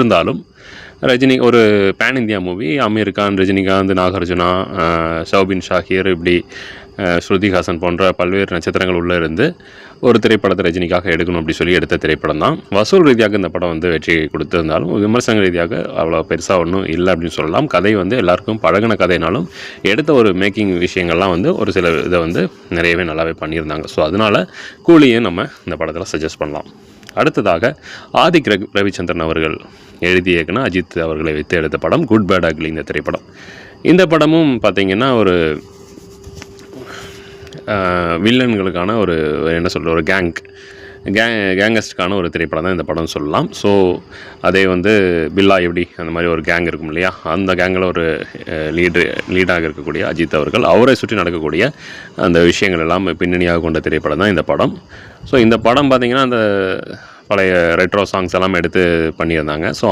இருந்தாலும் ரஜினி ஒரு pan India movie. Aamir Khan, Rajinikanth, Nagarjuna, Soubin Shahir, இப்படி ஸ்ருதிஹாசன் போன்ற பல்வேறு நட்சத்திரங்கள் உள்ளே இருந்து ஒரு திரைப்படத்தை ரஜினிக்காக எடுக்கணும் அப்படி சொல்லி எடுத்த திரைப்படம் தான். வசூல் ரீதியாக இந்த படம் வந்து வெற்றி கொடுத்திருந்தாலும் விமர்சன ரீதியாக அவ்வளோ பெருசாக ஒன்றும் இல்லை அப்படின்னு சொல்லலாம். கதை வந்து எல்லாருக்கும் பழகின கதைனாலும் எடுத்த ஒரு மேக்கிங் விஷயங்கள்லாம் வந்து ஒரு சில இதை வந்து நிறையவே நல்லாவே பண்ணியிருந்தாங்க. ஸோ அதனால் கூலியும் நம்ம இந்த படத்தில் சஜஸ்ட் பண்ணலாம். அடுத்ததாக ஆதிக் ரவிச்சந்திரன் அவர்கள் எழுதி இயக்குன அஜித் அவர்களை வைத்து எடுத்த படம் குட் பேட் அக்லி. இந்த திரைப்படம், இந்த படமும் பார்த்திங்கன்னா ஒரு வில்லன்களுக்கான ஒரு என்ன சொல்கிற ஒரு கேங்கஸ்டுக்கான ஒரு திரைப்படம் தான் இந்த படம் சொல்லலாம். ஸோ அதே வந்து பில்லா எப்படி அந்த மாதிரி ஒரு கேங் இருக்கும் இல்லையா, அந்த கேங்கில் ஒரு லீடாக இருக்கக்கூடிய அஜித் அவர்கள் அவரை சுற்றி நடக்கக்கூடிய அந்த விஷயங்கள் எல்லாம் பின்னணியாக கொண்ட திரைப்படம் தான் இந்த படம். ஸோ இந்த படம் பார்த்திங்கன்னா அந்த பழைய ரெட்ரோ சாங்ஸ் எல்லாம் எடுத்து பண்ணியிருந்தாங்க. ஸோ